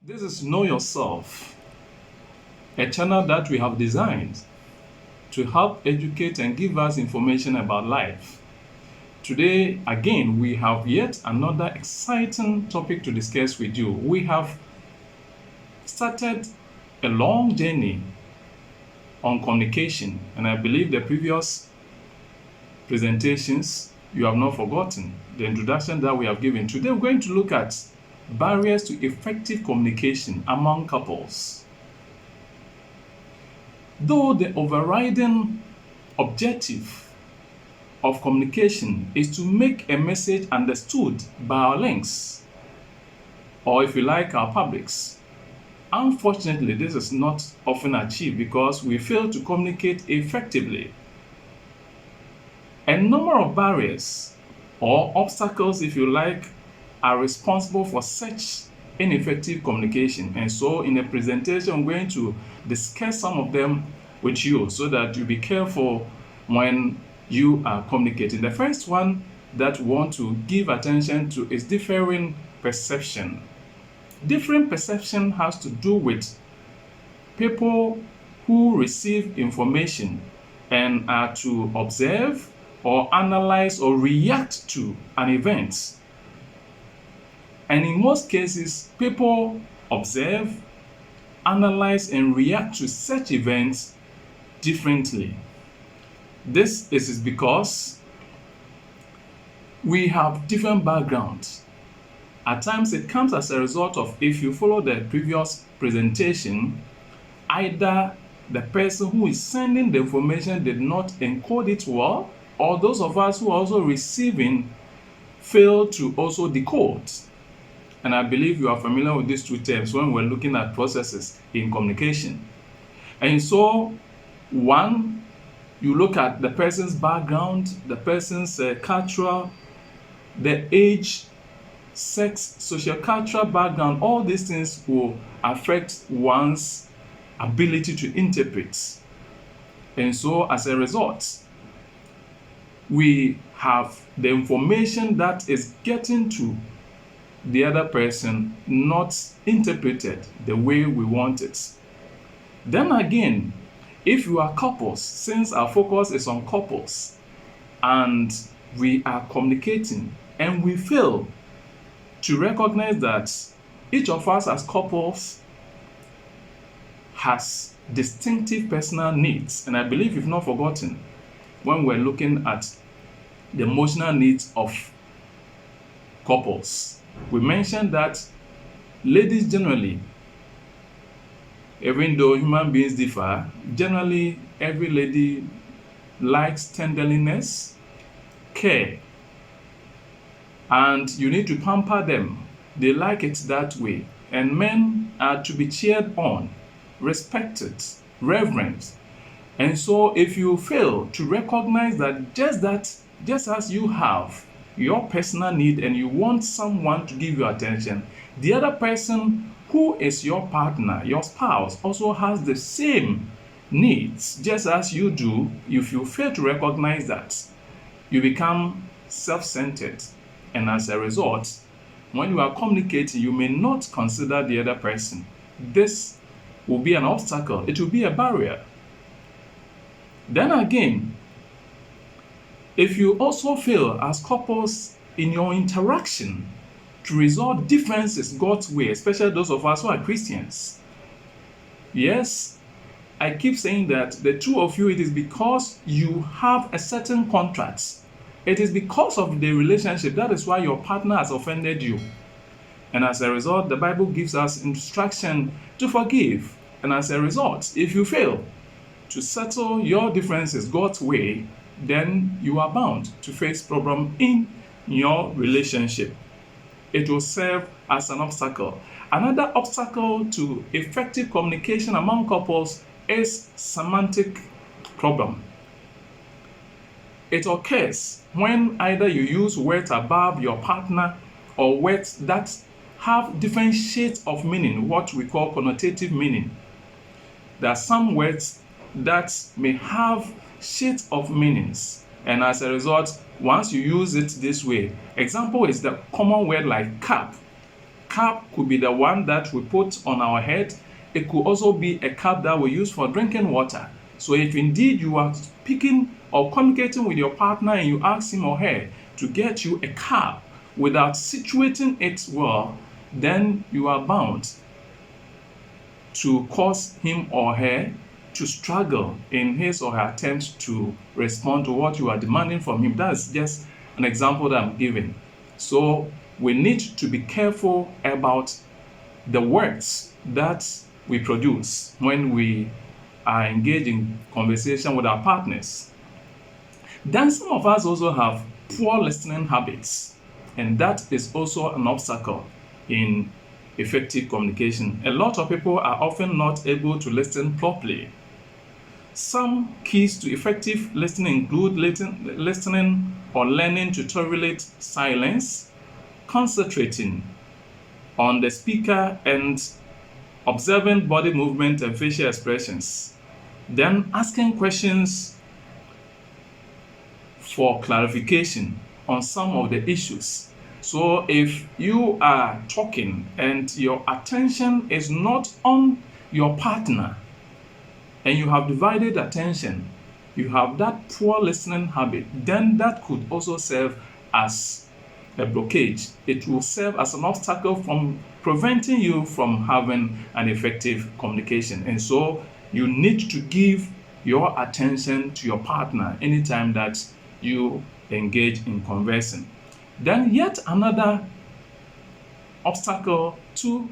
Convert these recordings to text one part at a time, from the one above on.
This is Know Yourself, a channel that we have designed to help educate and give us information about life. Today, again, we have yet another exciting topic to discuss with you. We have started a long journey on communication, and I believe the previous presentations you have not forgotten the introduction that we have given. Today, we're going to look at barriers to effective communication among couples. Though the overriding objective of communication is to make a message understood by our links, or if you like, our publics, unfortunately, this is not often achieved because we fail to communicate effectively. A number of barriers, or obstacles, if you like, are responsible for such ineffective communication. And so in the presentation, I'm going to discuss some of them with you so that you be careful when you are communicating. The first one that we want to give attention to is differing perception. Different perception has to do with people who receive information and are to observe or analyze or react to an event. And in most cases, people observe, analyze, and react to such events differently. This is because we have different backgrounds. At times, it comes as a result of, if you follow the previous presentation, either the person who is sending the information did not encode it well, or those of us who are also receiving fail to also decode. And I believe you are familiar with these two terms when we're looking at processes in communication. And so, one, you look at the person's background, the person's cultural, the age, sex, social-cultural background. All these things will affect one's ability to interpret. And so, as a result, we have the information that is getting to the other person not interpreted the way we want it. Then again, if you are couples, since our focus is on couples, and we are communicating and we fail to recognize that each of us as couples has distinctive personal needs, and I believe you've not forgotten when we're looking at the emotional needs of couples. We mentioned that ladies generally, even though human beings differ, generally every lady likes tenderliness, care, and you need to pamper them. They like it that way. And men are to be cheered on, respected, reverenced. And so if you fail to recognize that just as you have your personal need and you want someone to give you attention, the other person who is your partner, your spouse, also has the same needs just as you do. If you fail to recognize that, you become self-centered, and as a result, when you are communicating, you may not consider the other person. This will be an obstacle. It will be a barrier. Then again, if you also fail as couples in your interaction to resolve differences God's way, especially those of us who are Christians. Yes, I keep saying that the two of you, it is because you have a certain contract. It is because of the relationship. That is why your partner has offended you. And as a result, the Bible gives us instruction to forgive. And as a result, if you fail to settle your differences God's way, then you are bound to face problem in your relationship. It will serve as an obstacle. Another obstacle to effective communication among couples is semantic problem. It occurs when either you use words above your partner or words that have different shades of meaning, what we call connotative meaning. There are some words that may have shades of meanings, and as a result, once you use it this way, example is the common word like cap. cap could be the one that we put on our head. It could also be a cup that we use for drinking water. So if indeed you are speaking or communicating with your partner and you ask him or her to get you a cup without situating it well, then you are bound to cause him or her to struggle in his or her attempt to respond to what you are demanding from him. That's just an example that I'm giving. So we need to be careful about the words that we produce when we are engaged in conversation with our partners. Then some of us also have poor listening habits, and that is also an obstacle in effective communication. A lot of people are often not able to listen properly. Some keys to effective listening include listening or learning to tolerate silence, concentrating on the speaker and observing body movement and facial expressions, then asking questions for clarification on some of the issues. So if you are talking and your attention is not on your partner and you have divided attention, you have that poor listening habit, then that could also serve as a blockage. It will serve as an obstacle from preventing you from having an effective communication. And so you need to give your attention to your partner anytime that you engage in conversing. Then yet another obstacle to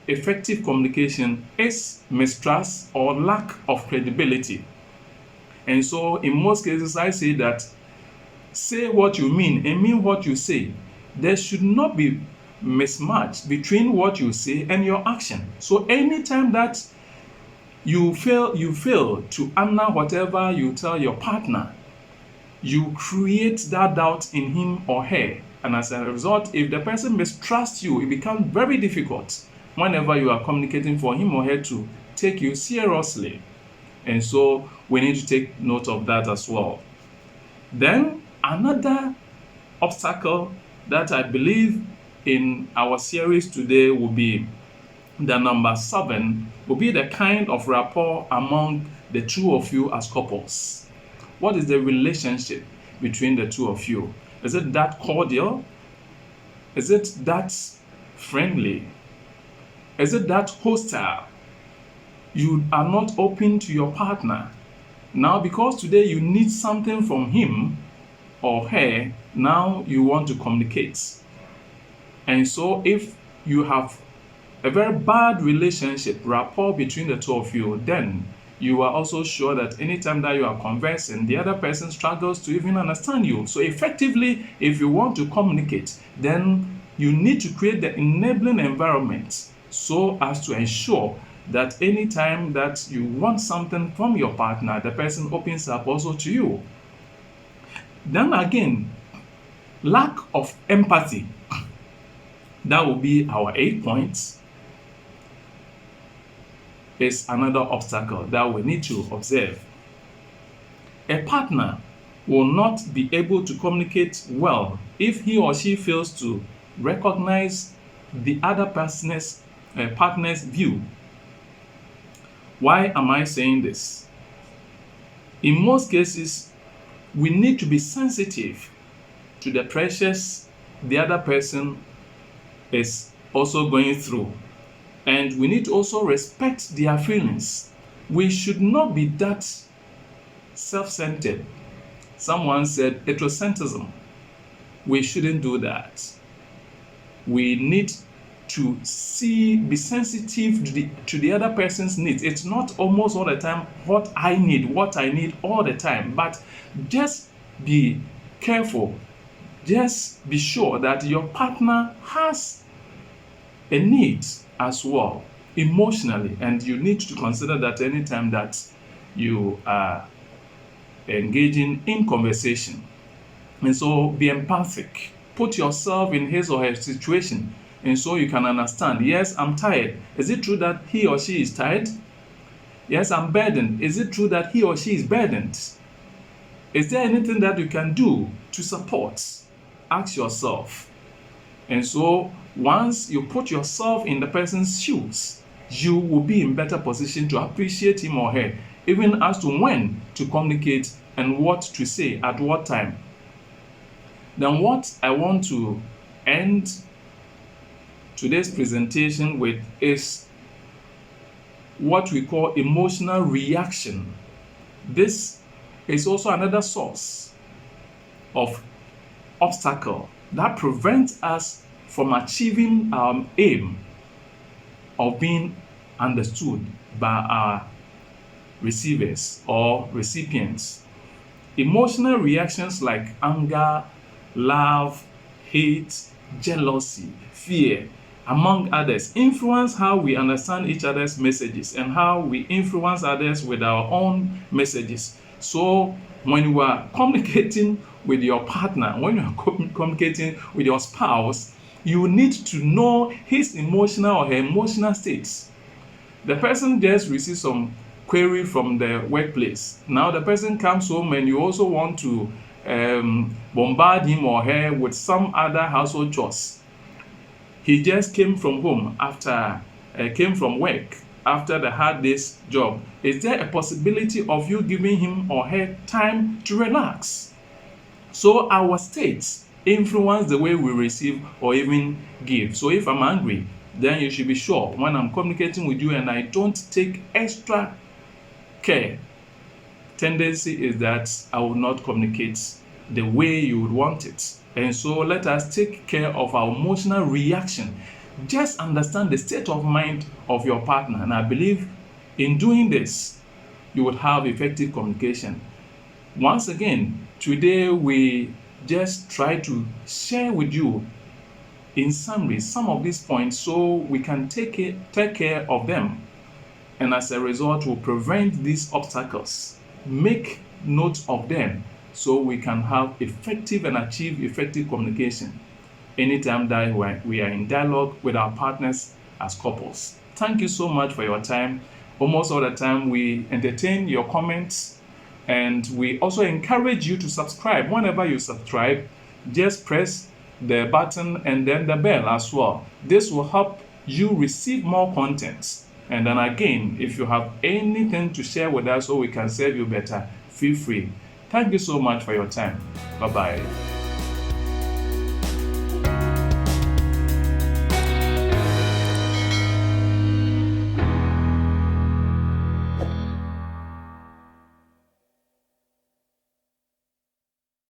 effective communication is mistrust or lack of credibility. And so in most cases, I say that say what you mean and mean what you say. There should not be mismatch between what you say and your action. So anytime that you fail to honor whatever you tell your partner, you create that doubt in him or her. And as a result, if the person mistrusts you, it becomes very difficult whenever you are communicating for him or her to take you seriously. And so we need to take note of that as well. Then another obstacle that I believe in our series today will be the number 7, will be the kind of rapport among the two of you as couples. What is the relationship between the two of you? Is it that cordial? Is it that friendly? Is it that hostile? You are not open to your partner. Now, because today you need something from him or her, now you want to communicate. And so if you have a very bad relationship, rapport between the two of you, then you are also sure that anytime that you are conversing, the other person struggles to even understand you. So effectively, if you want to communicate, then you need to create the enabling environment so as to ensure that anytime that you want something from your partner, the person opens up also to you. Then again, lack of empathy. That will be our 8 points. Is another obstacle that we need to observe. A partner will not be able to communicate well if he or she fails to recognize the other partner's view. Why am I saying this? In most cases, we need to be sensitive to the pressures the other person is also going through. And we need to also respect their feelings. We should not be that self-centered. Someone said heterocentrism. We shouldn't do that. We need to be sensitive to the other person's needs. It's not almost all the time what I need all the time, but just be careful. Just be sure that your partner has a need as well, emotionally, and you need to consider that anytime that you are engaging in conversation. And so be empathic. Put yourself in his or her situation, and so you can understand. Yes, I'm tired. Is it true that he or she is tired? Yes, I'm burdened. Is it true that he or she is burdened? Is there anything that you can do to support? Ask yourself. And so once you put yourself in the person's shoes, you will be in better position to appreciate him or her, even as to when to communicate and what to say at what time. Then what I want to end today's presentation with is what we call emotional reaction. This is also another source of obstacle that prevents us from achieving our aim of being understood by our receivers or recipients. Emotional reactions like anger, love, hate, jealousy, fear, among others, influence how we understand each other's messages and how we influence others with our own messages. So when you are communicating with your partner, when you are communicating with your spouse, you need to know his emotional or her emotional states. The person just receives some query from the workplace. Now the person comes home and you also want to bombard him or her with some other household chores. He just came from home came from work after the hard day's job. Is there a possibility of you giving him or her time to relax? So our states influence the way we receive or even give. So if I'm angry, then you should be sure when I'm communicating with you and I don't take extra care, tendency is that I will not communicate the way you would want it. And so let us take care of our emotional reaction. Just understand the state of mind of your partner. And I believe in doing this, you would have effective communication. Once again, today we just try to share with you in summary some of these points so we can take care of them. And as a result, we'll prevent these obstacles. Make note of them so we can have effective and achieve effective communication anytime that we are in dialogue with our partners as couples. Thank you so much for your time. Almost all the time we entertain your comments, and we also encourage you to subscribe. Whenever you subscribe, just press the button and then the bell as well. This will help you receive more content. And then again, if you have anything to share with us so we can serve you better, feel free. Thank you so much for your time. Bye-bye.